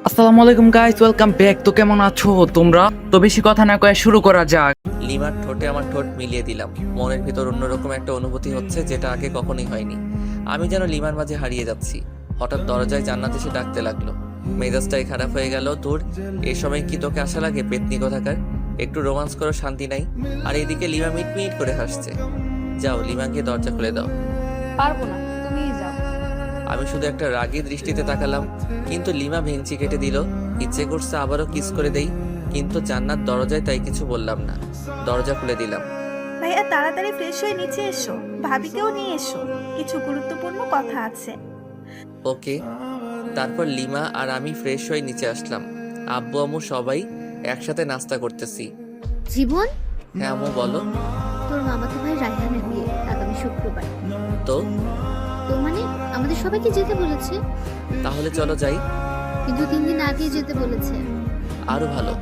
আসসালামু আলাইকুম guys, welcome back. তো কেমন আছো তোমরা? তো বেশি কথা না কয়ে শুরু করা যাক। লিমার ঠোঁটে আমার ঠোঁট মিলিয়ে দিলাম। মনের ভিতর অন্যরকম একটা অনুভূতি হচ্ছে, যেটা আগে কখনোই হয়নি। আমি যেন লিমার মাঝে হারিয়ে যাচ্ছি। হঠাৎ দরজায় জান্নাত এসে ডাকতে লাগলো। মেজাজটাই খারাপ হয়ে গেল। তোর এই সময় কি তোকে আশা লাগে? পেতনি কোথাকার, একটু রোমান্স করো, শান্তি নাই। আর এদিকে লিমা মিট মিট করে হাসছে। যাও, লিমাকে দরজা খুলে দাও। পারবো না, তুমিই যাও। আমি শুধু একটা রাগী দৃষ্টিতে তাকালাম, কিন্তু লিমা ভেঙচি কেটে দিল। ইচ্ছে করছে আবারও কিস করে দেই, কিন্তু জান্নাত দরজায়, তাই কিছু বললাম না। দরজা খুলে দিলাম। ভাইয়া তাড়াতাড়ি ফ্রেশ হয়ে নিচে এসো, ভাবিকেও নিয়ে এসো, কিছু গুরুত্বপূর্ণ কথা আছে। ওকে। তারপর লিমা আর আমি ফ্রেশ হয়ে নিচে আসলাম। আব্বু আম্মু সবাই একসাথে নাস্তা করতেছি। জীবন, হ্যাঁ আম্মু বলো। তোর মামাতো ভাই রায়হানের বিয়ে আগামী শুক্রবার। তো তো মানে আমাদের সবাইকে যেতে বলেছে, তাহলে চলো যাই। কিন্তু 3 দিন আগে যেতে বলেছে। আরো ভালো।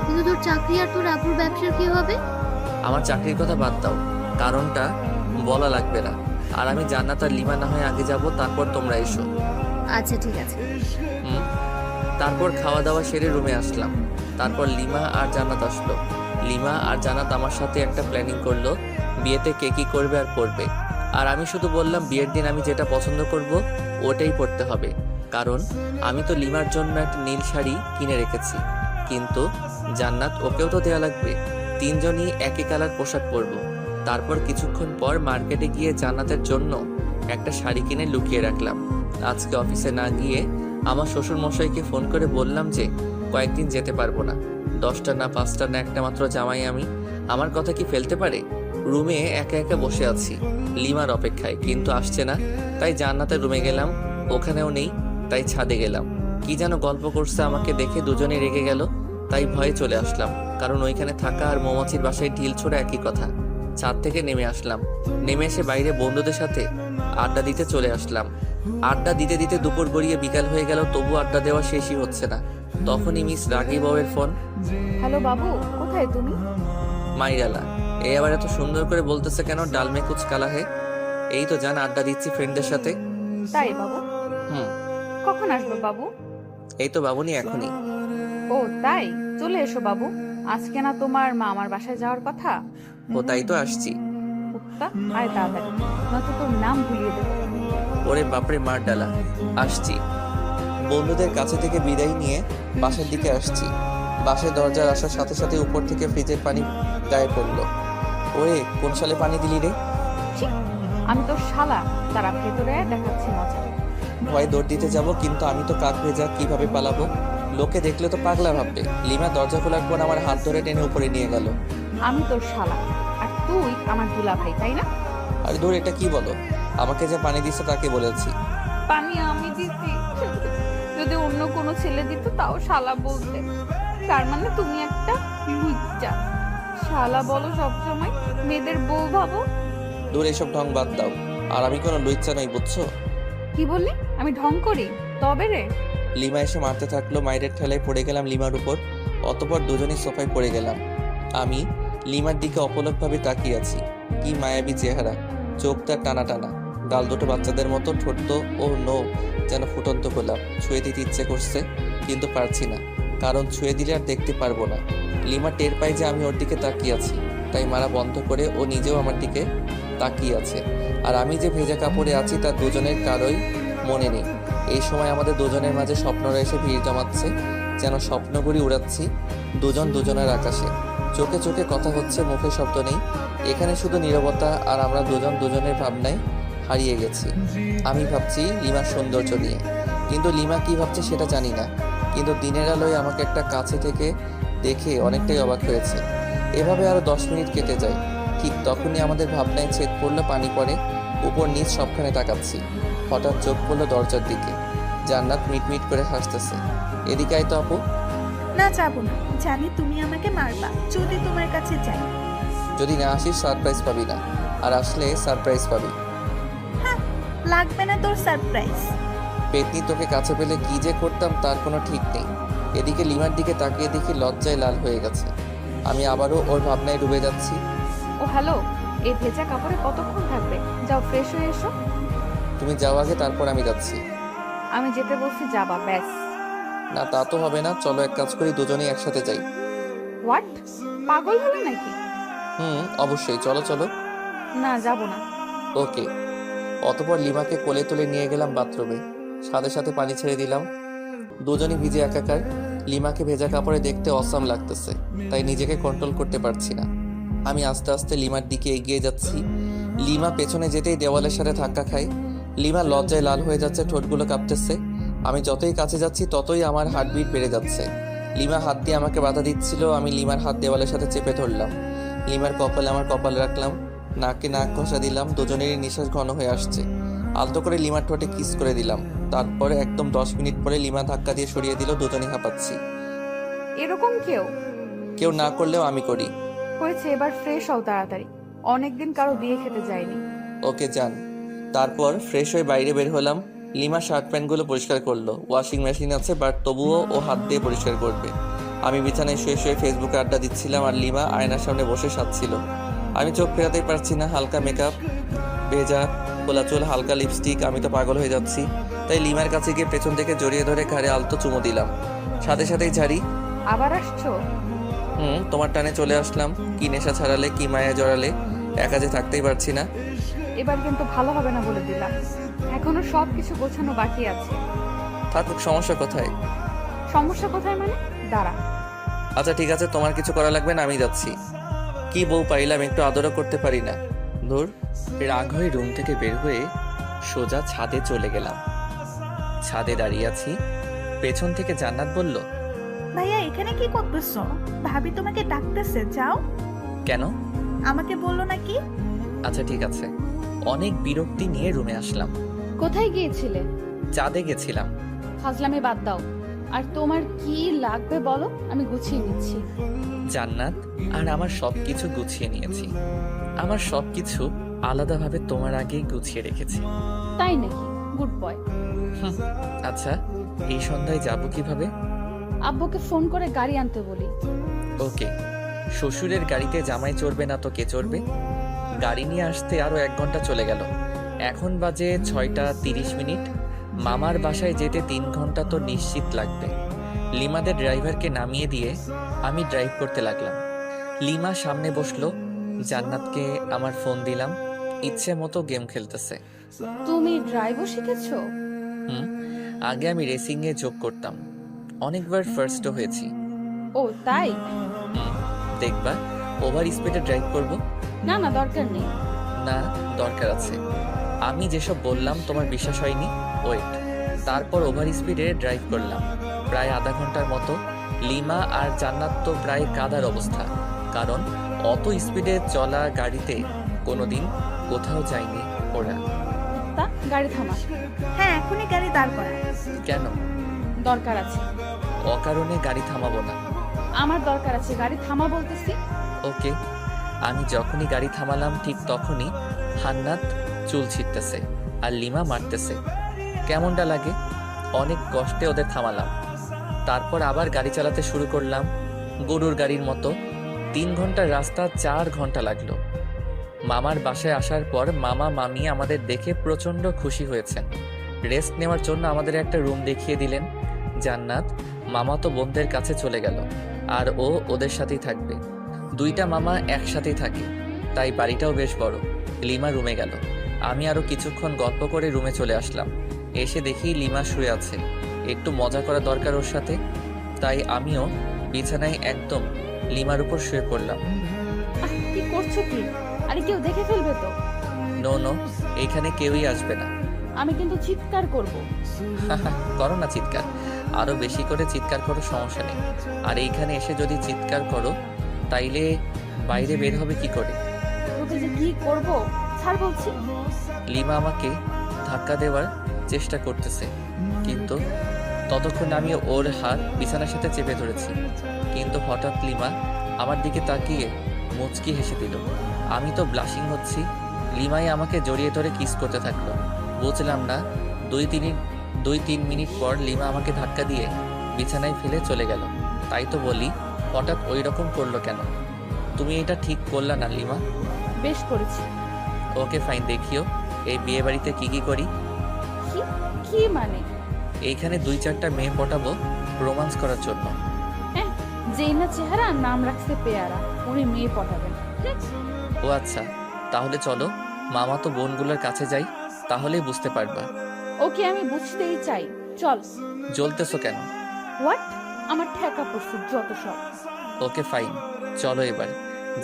কিন্তু তোর চাকরি আর তোর আপুর ব্যবসার কি হবে? আমার চাকরির কথা বাদ দাও, কারণটা বলা লাগবে না। আর আমি জান্নাত আর লিমা না হয় আগে যাব, তারপর তোমরা এসো। আচ্ছা ঠিক আছে। হুম। তারপর খাওয়া দাওয়া সেরে রুমে আসলাম। তারপর লিমা আর জান্নাত আসলো। লিমা আর জান্নাত আমার সাথে একটা প্ল্যানিং করলো, বিয়েতে কে কি করবে আর করবে। আর আমি শুধু বললাম বিয়ের দিন আমি যেটা পছন্দ করব ওটাই পরতে হবে, কারণ আমি তো লিমার জন্য একটা নীল শাড়ি কিনে রেখেছি। কিন্তু জান্নাত, ওকেও তো দেয়া লাগবে। তিনজনই একই কালার পোশাক পরবো। তারপর কিছুক্ষণ পর মার্কেটে গিয়ে জান্নাতের জন্য একটা শাড়ি কিনে লুকিয়ে রাখলাম। আজকে অফিসে না গিয়ে আমার শ্বশুর মশাইকে ফোন করে বললাম যে কয়েকদিন যেতে পারবো না। 10টা না 5টা না একটা মাত্র জামাই আমি, আমার কথা কি ফেলতে পারে? রুমে একা একা বসে আছি লিমার অপেক্ষায়, কিন্তু আসছে না। তাই জান্নাতের রুমে গেলাম, ওখানেও নেই। তাই ছাদে গেলাম। কি যেন গল্প করছে, আমাকে দেখে দুজনে রেগে গেল। তাই ভয়ে চলে আসলাম, কারণ ওইখানে থাকা আর মৌমাছির বাসায় ঢিল ছোড়া একই কথা। ছাদ থেকে নেমে আসলাম। নেমে এসে বাইরে বন্ধুদের সাথে আড্ডা দিতে চলে আসলাম। আড্ডা দিতে দিতে দুপুর গড়িয়ে বিকাল হয়ে গেল, তবু আড্ডা দেওয়া শেষই হচ্ছে না। তখনই মিস রাগী বউয়ের ফোন। হ্যালো বাবু, কোথায় তুমি? মাইরালা, এই আবার এত সুন্দর করে বলতেছে কেন? ডাল মে কুচ কালা হে। এই তো জান, আড্ডা দিচ্ছি ফ্রেন্ডদের সাথে। তাই বাবু? হুম। কখন আসবে বাবু? এই তো বাবুনি, এখনই। ও তাই, চলে এসো বাবু। আজকে না তোমার মামার বাসায় যাওয়ার কথা? ও তাই তো আসছি। কুত্তা, আয় তাড়াতাড়ি, নয়তো তোর নাম ভুলিয়ে দেবো। ওরে বাপরে, মার ডালা। আসছি। বন্ধুদের কাছে থেকে বিদায় নিয়ে বাসার দিকে আসছি। বাসের দরজার আসার সাথে সাথে উপর থেকে ফ্রিজের পানি গায়ে পড়লো। ওরে, কোন সালে পানি দিলি রে? ঠিক, আমি তোর শালা, তারা ভেতরে আয়, দেখাচ্ছি মজা। ভয় দৌড় দিতে যাব, কিন্তু আমি তো কাক ভেজা, কিভাবে পালাবো? লোকে দেখলে তো পাগলা ভাববে। লিমা দরজা খোলার পর আমার হাত ধরে টেনে উপরে নিয়ে গেল। আমি তোর শালা, আর তুই আমার দুলা ভাই, তাই না? আরে ধর, এটা কি বলো? আমাকে যে পানি দিচ্ছে তাকে বলেছি। পানি আমি দিছি। যদি অন্য কোনো ছেলে দিত তাও শালা বলতে। তার মানে তুমি একটা লুচ্চা। শালা বলো সবসময়, মেয়েদের বউ ভাবো। দূর, এসব ঢং বাদ দাও। আর আমি কোনো লুচ্চা নই, বুঝছো? কি বললি? আমি ঢং করি? তবে রে। লিমা এসে মারতে থাকলো। মায়ের ঠেলায় পড়ে গেলাম লিমার উপর। অতপর দুজনেই সোফায় পড়ে গেলাম। আমি লিমার দিকে অপলকভাবে তাকিয়ে আছি। কি মায়াবী চেহারা, চোখ তার টানা টানা, গাল দুটো বাচ্চাদের মতো, ঠোঁট ও নো যেন ফুটন্ত গোলাপ। ছুঁয়ে দিতে ইচ্ছে করছে, কিন্তু পারছি না, কারণ ছুঁয়ে দিলে আর দেখতে পারবো না। লিমা টের পায় যে আমি ওর দিকে তাকিয়ে আছি, তাই মারা বন্ধ করে ও নিজেও আমার দিকে তাকিয়ে আছে। আর আমি যে ভেজা কাপড়ে আছি তা দুজনের কারোই মনে নেই। এই সময় আমাদের দুজনের মাঝে স্বপ্নরা এসে ভিড় জমাচ্ছে, যেন স্বপ্নগুড়ি উড়াচ্ছি দুজন দুজনের আকাশে। চোখে চোখে কথা হচ্ছে, মুখে শব্দ নেই। এখানে শুধু নীরবতা, আর আমরা দুজন দুজনের ভাবনায় হারিয়ে গেছি। আমি ভাবছি লিমার সৌন্দর্য নিয়ে, কিন্তু লিমা কি ভাবছে সেটা জানি না। কিন্তু দিনের আলোয় আমাকে একটা কাছে থেকে দেখে অনেকটাই অবাক হয়েছে। এভাবে আরো 10 মিনিট কেটে যায়। ঠিক তখনই আমাদের ভাবনায় ছেদ পড়লো, পানি পড়ে। উপর নিচ সবখানে তাকাচ্ছি। হঠাৎ চোখ পড়লো দরজার দিকে। জান্নাত মিটমিট করে হাসতেছে। এদিকে আয় তো আপু। না, যাবো না, জানি তুমি আমাকে মারবা যদি তোমার কাছে যাই। যদি না আসিস সারপ্রাইজ পাবি না, আর আসলে সারপ্রাইজ পাবি। হ্যাঁ, লাগবে না তোর সারপ্রাইজ। পেতনি, তোকে কাছে পেলে কি যে করতাম তার কোনো ঠিক নেই। এদিকে লিমার দিকে তাকিয়ে দেখি লজ্জায় লাল হয়ে গেছে। আমি আবারও ওর ভাবনায় ডুবে যাচ্ছি। ও হ্যালো, এই ভেজা কাপড়ে কতক্ষণ থাকবে? যাও ফ্রেশ হয়ে এসো। তুমি যাও আগে, তারপর আমি যাচ্ছি। আমি যেতে বলছি, যাবা ব্যাস। না তা তো হবে না, চলো এক কাজ করি, দুজনেই একসাথে যাই। হোয়াট? পাগল হলে নাকি? অবশ্যই, চলো চলো। না, যাব না। ওকে। অতপর লিমাকে কোলে তুলে নিয়ে গেলাম বাথরুমে, সাথে সাথে পানি ছেড়ে দিলাম। দুজনই ভিজে একাকার। লিমাকে ভেজা কাপড়ে দেখতে অসাম লাগতেছে, তাই নিজেকে কন্ট্রোল করতে পারছি না। আমি আস্তে আস্তে লিমার দিকে এগিয়ে যাচ্ছি। লিমা পেছনে যেতেই দেওয়ালের সাথে ধাক্কা খায়। লিমা লজ্জায় লাল হয়ে যাচ্ছে, ঠোঁটগুলো কাঁপতেছে। আমি যতই কাছে যাচ্ছি ততই আমার হার্টবিট বেড়ে যাচ্ছে। লিমা হাত দিয়ে আমাকে বাধা দিচ্ছিল, আমি লিমার হাত দেওয়ালের সাথে চেপে ধরলাম। লিমার কপালে আমার কপাল রাখলাম, নাকে নাক ঘষা দিলাম। দুজনেরই নিঃশ্বাস ঘন হয়ে আসছে। আলতো করে লিমার ঠোঁটে কিস করে দিলাম। তারপরে একদম 10 মিনিট পরে লিমা ধাক্কা দিয়ে সরিয়ে দিল। দুজনেই হাঁপাচ্ছি। এরকম কেউ না করলেও আমি করি। হয়েছে, এবার ফ্রেশ হও তাড়াতাড়ি। অনেকদিন কারো বিয়ে খেতে যায়নি। ওকে যান। তারপর ফ্রেশ হয়ে বাইরে বের হলাম। লিমা শার্ট প্যান্টগুলো পরিষ্কার করলো। ওয়াশিং মেশিন আছে, বাট তবুও ও হাত দিয়ে পরিষ্কার করবে। আমি বিছানায় শুয়ে শুয়ে ফেসবুকে আড্ডা দিচ্ছিলাম, আর লিমা আয়নার সামনে বসে সাজছিল। আমি চোখ ফেরাতেই পারছি না। হালকা মেকআপ, ভেজা খোলা চুল, হালকা লিপস্টিক। আমি তো পাগল হয়ে যাচ্ছি। তাই লিমার কাছে গিয়ে পেছন থেকে জড়িয়ে ধরে ঘাড়ে আলতো চুমু দিলাম। সাথে সাথেই ঝাড়ি। আবার আসছো? তোমার টানে চলে আসলাম। কি নেশা ছাড়ালে, কি মায়া জড়ালে, একা যে থাকতেই পারছি না। এবার কিন্তু ভালো হবে না বলে দিলাম। এখনো সবকিছু গোছানো বাকি আছে। থাকুক, সমস্যা কোথায়? সমস্যা কোথায় মানে? দাঁড়া। আচ্ছা ঠিক আছে, তোমার কিছু করা লাগবে না, আমি যাচ্ছি। কি বউ পাইলাম, একটু আদরও করতে পারি না। ধুর। রাগ হয়ে রুম থেকে বের হয়ে সোজা ছাদে চলে গেলাম। ছাদে দাঁড়িয়ে আছি, পেছন থেকে জান্নাত বলল, ভাইয়া এখানে কি করতেছো? ভাবি তোমাকে ডাকতেছে, যাও। কেন? আমাকে বললো নাকি? আচ্ছা ঠিক আছে। অনেক বিরক্তি নিয়ে রুমে আসলাম। কোথায় গিয়েছিলে? চাঁদে গেছিলাম। ফাজলামি বাদ দাও। আর তোমার কি লাগবে বলো, আমি গুছিয়ে নিচ্ছি। জান্নাত, আর আমার সবকিছু গুছিয়ে নিয়েছি। আমার সবকিছু আলাদাভাবে তোমার আগেই গুছিয়ে রেখেছি। তাই নাকি? Good boy. আচ্ছা, এই সন্ধ্যায় যাব কিভাবে? আব্বুকে ফোন করে গাড়ি আনতে বলি। ওকে। শ্বশুরের গাড়িতে জামাই চড়বে না তো কে চড়বে? গাড়ি নিয়ে আসতে আরো 1 ঘন্টা চলে গেল। এখন বাজে 6:30। মামার বাসায় যেতে 3 ঘন্টা তো নিশ্চিত লাগবে। লিমাদের ড্রাইভারকে নামিয়ে দিয়ে আমি ড্রাইভ করতে লাগলাম। লিমা সামনে বসলো। জান্নাতকে আমার ফোন দিলাম। ইচ্ছে মতো গেম খেলতেছে। তুমি ড্রাইভও শিখেছো? আগে আমি রেসিংয়ে যোগ করতাম, অনেকবার ফার্স্টও হয়েছি। ও তাই? দেখবা, ওভার স্পিডে ড্রাইভ করব? না না, দরকার নেই। না, দরকার আছে। আমি যেসব বললাম তোমার বিশ্বাস হয়নি। ওয়েট। তারপর ওভার স্পিডে ড্রাইভ করলাম প্রায় আধা ঘন্টার মতো। লিমা আর জান্নাত তো প্রায় কাদার অবস্থা, কারণ অত স্পিডে চলা গাড়িতে কোনোদিন কোথাও যায়নি ওরা। তা গাড়ি থামা। হ্যাঁ, এখনই গাড়ি দাঁড় করা। কেন? দরকার আছে। অকারণে গাড়ি থামাবো না। আমার দরকার আছে, গাড়ি থামা বলতেছি। ওকে। আমি যখনই গাড়ি থামালাম ঠিক তখনই হান্নাত চুল ছিটতেছে আর লিমা মারতেছে। কেমনটা লাগে? অনেক কষ্টে ওদের থামালাম। তারপর আবার গাড়ি চালাতে শুরু করলাম গরুর গাড়ির মতো। 3 ঘন্টার রাস্তা 4 ঘন্টা লাগলো। মামার বাসায় আসার পর মামা মামি আমাদের দেখে প্রচণ্ড খুশি হয়েছেন। রেস্ট নেওয়ার জন্য আমাদের একটা রুম দেখিয়ে দিলেন। জান্নাত মামাতো বোনদের কাছে চলে গেল, আর ও ওদের সাথেই থাকবে। 2টা মামা একসাথেই থাকে, তাই বাড়িটাও বেশ বড়। লিমা রুমে গেল। আমি আরও কিছুক্ষণ গল্প করে রুমে চলে আসলাম। এসে দেখি লিমা শুয়ে আছে। একটু মজা করা দরকার ওর সাথে, তাই আমিও বিছানায় একদম লিমার উপর শুয়ে পড়লাম। কি করছো কি? আরে কেউ দেখে ফেলবে তো। নো নো, এইখানে কেউই আসবে না। আমি কিন্তু চিৎকার করব। করো না চিৎকার, আরো বেশি করে চিৎকার করো, সমস্যা নেই। আর এইখানে এসে যদি চিৎকার করো তাইলে বাইরে বের হবে কি করে? তোকে যে কি করব, ছাড় বলছি। লিমা আমাকে ধাক্কা দেওয়ার চেষ্টা করতেছে, কিন্তু ততক্ষণ আমি ওর হাত বিছানার সাথে চেপে ধরেছি। কিন্তু হঠাৎ লিমা আমার দিকে তাকিয়ে মুচকি হেসে দিল। আমি তো ব্লাশিং হচ্ছি। লিমাই আমাকে জড়িয়ে ধরে কিস করতে থাকলো। বুঝলাম না, 2-3 মিনিট পর লিমা আমাকে ধাক্কা দিয়ে বিছানায় ফেলে চলে গেল। তাই তো বলি, হঠাৎ ওই রকম করলো কেন? তুমি এটা ঠিক করলা না লিমা? বেশ করেছি। ওকে ফাইন, দেখিও এই বিয়ে বাড়িতে কি কি করি। কি কি মানে? এইখানে 2-4টা মেয়ে পটাবো, রোমান্স করার জন্য। হ্যাঁ, যেই না চেহারা নাম রাখছে পেয়ারা, উনি মেয়ে পটাবেন। ও আচ্ছা, তাহলে চলো মামাতো বোনগুলোর কাছে যাই, তাহলেই বুঝতে পারবা। ওকে আমি বুঝতেই চাই, চল। জ্বলতেছো কেন? হোয়াট? আমার ঠেকা পড়ছে যত সব। ওকে ফাইন, চলো এবার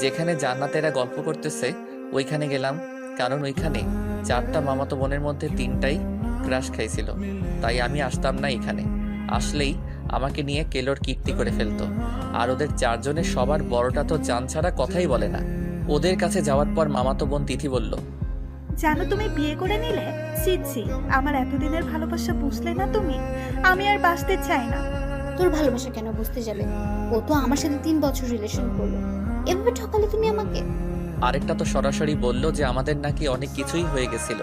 যেখানে জান্নাতেরা গল্প করতেছে ওইখানে গেলাম, কারণ ওইখানে 4টা মামাতো বোনের মধ্যে 3টাই ক্রাশ খাইছিল, তাই আমি আসতাম না এখানে। আসলেই আমাকে নিয়ে কেলোর কীর্তি করে ফেলতো। আর ওদের 4 জনের সবার বড়টা তো জান ছাড়া কথাই বলে না। ওদের কাছে যাওয়ার পর মামাতো বোন তিথি বলল, জানো তুমি বিয়ে করে নিলে? ছি, আমার এতদিনের ভালোবাসা বুঝলে না তুমি? আমি আর বাঁচতে চাই না। তোর ভালোবাসা কেন বুঝতে যাবে? ও তো আমার সাথে 3 বছর রিলেশন করলো, এভাবে ঠকালে তুমি আমাকে? আরেকটা তো সরাসরি বলল যে আমাদের নাকি অনেক কিছুই হয়ে গেছিল।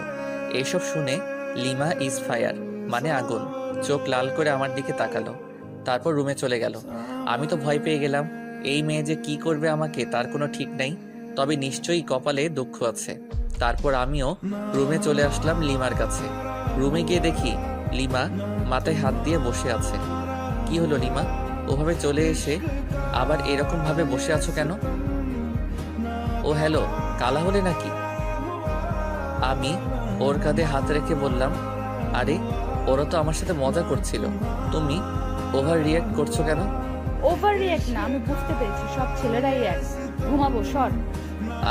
এইসব শুনে লিমা ইজ ফায়ার মানে আগুন, চোখ লাল করে আমার দিকে তাকালো, তারপর রুমে চলে গেল। আমি তো ভয় পেয়ে গেলাম, এই মেয়ে যে কি করবে আমাকে তার কোনো ঠিক নাই, তবে নিশ্চয়ই কপালে দুঃখ আছে। তারপর আমিও রুমে চলে আসলাম লিমার কাছে। রুমে গিয়ে দেখি লিমা মাথায় হাত দিয়ে বসে আছে। কি হলো লিমা, ওভাবে চলে এসে আবার এরকম ভাবে বসে আছো কেন? ও হ্যালো, কালা হলে নাকি? আমি ওর কাঁধে হাত রেখে বললাম, আরে ওরা তো আমার সাথে মজা করছিল, তুমি ওভার রিয়েক্ট করছো কেন? ওভার রিঅ্যাক্ট না, আমি বুঝতে পেরেছি সব ছেলেরাই এক। ঘুমাবো, সর।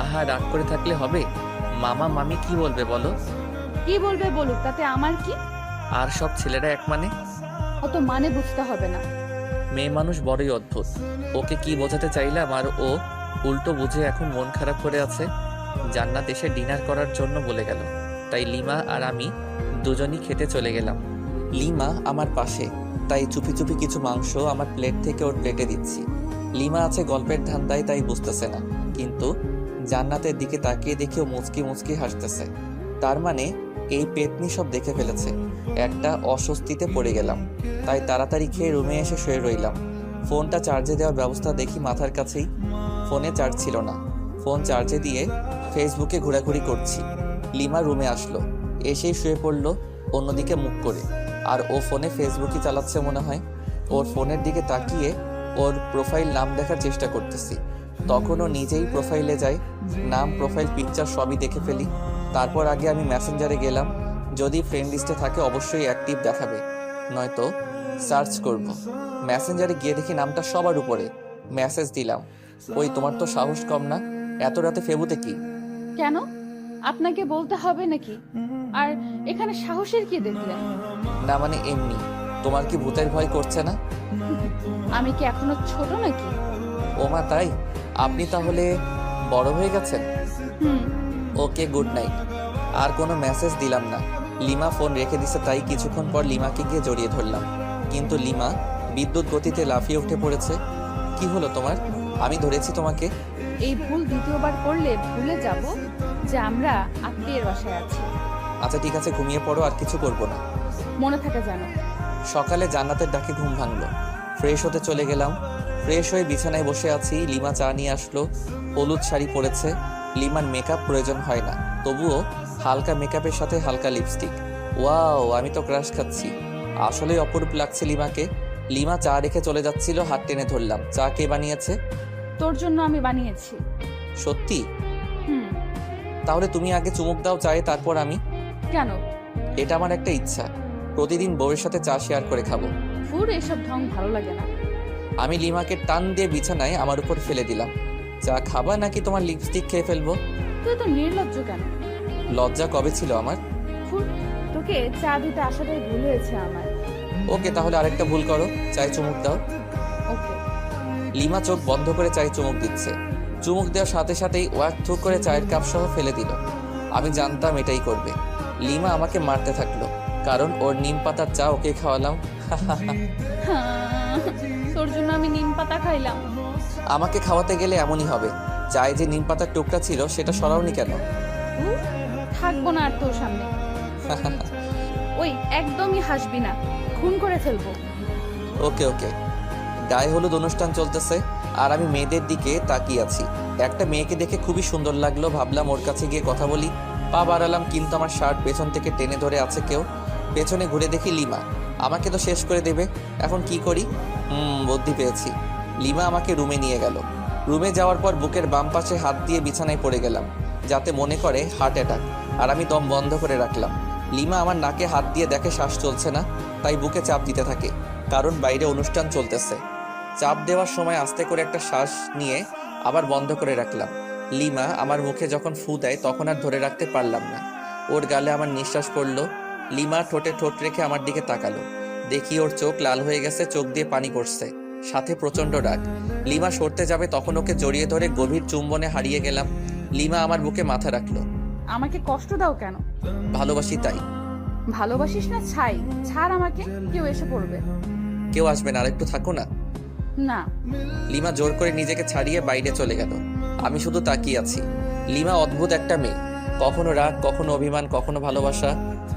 আহা, রাগ করে থাকলে হবে? মামা মামি কি বলবে বলো? কি বলবে বলুক, তাতে আমার কি? আর সব ছেলেরা এক মানে? অত মানে বুঝতে হবে না। মেয়ে মানুষ বড়ই অদ্ভুত। ওকে কি বোঝাতে চাইলাম আর ও উল্টো বুঝে এখন মন খারাপ করে আছে। জান্নাত এসে ডিনার করার জন্য বলে গেল, তাই লিমা আর আমি দুজনই খেতে চলে গেলাম। লিমা আমার পাশে, তাই চুপি চুপি কিছু মাংস আমার প্লেট থেকে ওর প্লেটে দিচ্ছি। লিমা আছে গল্পের ধান্দায়, তাই বুঝতেছে না, কিন্তু জান্নাতের দিকে তাকিয়ে দেখেও মুচকি মুচকি হাসতেছে। তার মানে এই পেতনি সব দেখে ফেলেছে। একটা অস্বস্তিতে পড়ে গেলাম, তাই তাড়াতাড়ি খেয়ে রুমে এসে শুয়ে রইলাম। ফোনটা চার্জে দেওয়ার ব্যবস্থা দেখি মাথার কাছেই, ফোনে চার্জ ছিল না। ফোন চার্জে দিয়ে ফেসবুকে ঘোরাঘুরি করছি। লিমা রুমে আসলো, এসেই শুয়ে পড়লো অন্যদিকে মুখ করে, আর ও ফোনে ফেসবুকই চালাচ্ছে মনে হয়। ওর ফোনের দিকে তাকিয়ে ওর প্রোফাইল নাম দেখার চেষ্টা করতেছি, তখন ও নিজেই প্রোফাইলে যায়। নাম, প্রোফাইল পিকচার সবই দেখে ফেলি। তারপর আগে আমি মেসেঞ্জারে গেলাম, যদি ফ্রেন্ড লিস্টে থাকে অবশ্যই অ্যাক্টিভ দেখাবে, নয়তো সার্চ করব। মেসেঞ্জারে গিয়ে দেখি নামটা সবার উপরে। মেসেজ দিলাম, ওই তোমার তো সাহস কম না, এত রাতে ফেবুতে কি? কেন? আপনাকে বলতে হবে নাকি? আর এখানে সাহসের কি দেখলেন? না মানে এমনি, তোমার কি ভূতের ভয় করছে না? আমি কি এখনো ছোট নাকি? ওমা তাই? আপনি তাহলে বড় হয়ে গেছেন। হুম। ওকে, গুড নাইট। আর কোনো মেসেজ দিলাম না। লিমা ফোন রেখে দিছে, তাই কিছুক্ষণ পর লিমাকে গিয়ে জড়িয়ে ধরলাম, কিন্তু লিমা বিদ্যুৎ গতিতে লাফিয়ে উঠে পড়েছে। কি হলো তোমার? আমি ধরেছি তোমাকে। এই ভুল দ্বিতীয়বার করলে ভুলে যাব যে আমরা আত্মীয়ের বাসায় আছি। আচ্ছা ঠিক আছে, ঘুমিয়ে পড়ো, আর কিছু করবো না। মনে থাকে জানো। সকালে জান্নাতের ডাকে ঘুম ভাঙলো, ফ্রেশ হতে চলে গেলাম। ফ্রেশ হয়ে বিছানায় বসে আছি, লিমা চা নিয়ে আসলো। হলুদ শাড়ি পরেছে। লিমার মেকআপ প্রয়োজন হয় না, তবুও হালকা মেকআপের সাথে হালকা লিপস্টিক। ওয়াও, আমি তো ক্রাশ খাচ্ছি। আসলেই অপরূপ লাগছে লিমাকে। লিমা চা রেখে চলে যাচ্ছিল, হাত টেনে ধরলাম। চা কে বানিয়েছে? তোর জন্য আমি বানিয়েছি। সত্যি? হুম। তাহলে তুমি আগে চুমুক দাও চায়ে, তারপর আমি। কেন? এটা আমার একটা ইচ্ছা, প্রতিদিন বউয়ের সাথে চা শেয়ার করে খাবো। ফুর এসব ঢং ভালো লাগে না। আমি লিমাকে টান দিয়ে বিছানায় আমার উপর ফেলে দিলাম। চা খাবা নাকি তোমার লিপস্টিক খেয়ে ফেলবো? তুই তো নির্লজ্জ কেন? লজ্জা কবে ছিল আমার? ফুর, তোকে চা দিতে আসাটাই ভুল হয়েছে আমার। ওকে, তাহলে আরেকটা ভুল করো, চায়ে চুমুক দাও। ওকে। লিমা চোখ বন্ধ করে চায়ে চুমুক দিচ্ছে। চুমুক দেওয়ার সাথে সাথেই ওয়াক থুক করে চায়ের কাপ সহ ফেলে দিল। আমি জানতাম এটাই করবে। লিমা আমাকে মারতে থাকলো, কারণ ওর নিম পাতার চা ওকে খাওয়ালাম। হ্যাঁ, তোর জন্য আমি নিম পাতা খাইলাম। আমাকে খাওয়াতে গেলে এমনই হবে। চায়ে যে নিম পাতার টুকরা ছিল সেটা সরাওনি কেন? উহ, থাকবো না আর তোর সামনে। ওই একদমই হাসবি না, খুন করে ফেলবো। ওকে ওকে। গায়ে হলুদ অনুষ্ঠান চলতেছে, আর আমি মেয়েদের দিকে তাকিয়ে আছি। একটা মেয়েকে দেখে খুবই সুন্দর লাগলো, ভাবলাম ওর কাছে গিয়ে কথা বলি। পা বাড়ালাম, কিন্তু আমার শার্ট পেছন থেকে টেনে ধরে আছে কেউ। পেছনে ঘুরে দেখি লিমা। আমাকে তো শেষ করে দেবে। এখন কি করি? বুদ্ধি পেয়েছি। লিমা আমাকে রুমে নিয়ে গেল। রুমে যাওয়ার পর বুকের বাম পাশে হাত দিয়ে বিছানায় পড়ে গেলাম, যাতে মনে করে হার্ট অ্যাটাক, আর আমি দম বন্ধ করে রাখলাম। লিমা আমার নাকে হাত দিয়ে দেখে শ্বাস চলছে না, তাই বুকে চাপ দিতে থাকে, কারণ বাইরে অনুষ্ঠান চলতেছে। চাপ দেওয়ার সময় আস্তে করে একটা শ্বাস নিয়ে আবার বন্ধ করে রাখলাম। লিমা আমার মুখে যখন ফু দেয় তখন আর ধরে রাখতে পারলাম না, ওর গালে আমার নিঃশ্বাস পড়লো। লিমা ঠোঁটে ঠোঁট রেখে আমার দিকে তাকালো। দেখি ওর চোখ লাল হয়ে গেছে, চোখ দিয়ে পানি পড়ছে, সাথে প্রচণ্ড রাগ। লিমা সরতে যাবে তখন ওকে জড়িয়ে ধরে গভীর চুম্বনে হারিয়ে গেলাম। লিমা আমার বুকে মাথা রাখলো। আমাকে কষ্ট দাও কেন? ভালোবাসি তাই। ভালোবাসিস না ছাই? ছাড় আমাকে, কেউ এসে পড়বে। কেউ আসবে না, আরেকটু থাকো না। না। লিমা জোর করে নিজেকে ছাড়িয়ে বাইরে চলে গেল। আমি শুধু তাকিয়ে আছি। লিমা অদ্ভুত একটা মেয়ে, কখনো রাগ, কখনো অভিমান, কখনো ভালোবাসা।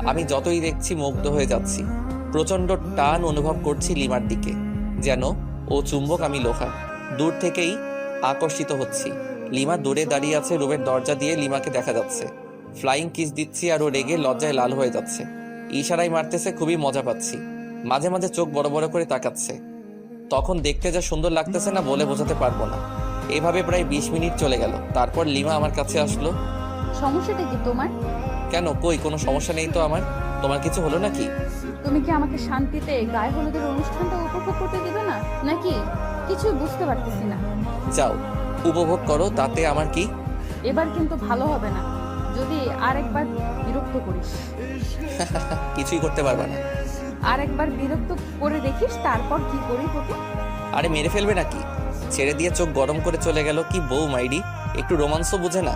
আমি যতই দেখছি মুগ্ধ হয়ে যাচ্ছি। প্রচণ্ড টান অনুভব করছি লিমার দিকে, যেন ও চুম্বক, আমি লোহা। দূর থেকেই আকর্ষিত হচ্ছি। লিমা দূরে দাঁড়িয়ে আছে, রুমের দরজা দিয়ে লিমাকে দেখা যাচ্ছে। ফ্লাইং কিস দিচ্ছি আর ও রেগে লজ্জায় লাল হয়ে যাচ্ছে। ইশারাই মারতেছে, খুবই মজা পাচ্ছি। মাঝে মাঝে চোখ বড় বড় করে তাকাচ্ছে। তখন দেখতে যা সুন্দর লাগতেছে না, বলে বোঝাতে পারবো না। এভাবে প্রায় 20 মিনিট চলে গেল। তারপর লিমা আমার কাছে আসলো। সমস্যাটা কি তোমার? কেন, কই কোনো সমস্যা নেই তো আমার। তোমার কিছু হলো নাকি? তুমি কি আমাকে শান্তিতে গায়ে হলুদের অনুষ্ঠানটা উপভোগ করতে দিবে না নাকি? কিছুই বুঝতে পারতেছি না। যাও, উপভোগ করো, তাতে আমার কি। এবার কিন্তু ভালো হবে না যদি আরেকবার বিরক্ত করিস। কিছুই করতে পারবা না। আরেকবার বিরক্ত করে দেখিস, তারপর কি করি তোকে। আরে মেরে ফেলবে নাকি? ছেড়ে দিয়ে চোখ গরম করে চলে গেল। কি বউ মাইরি, একটু রোমান্সও বুঝে না।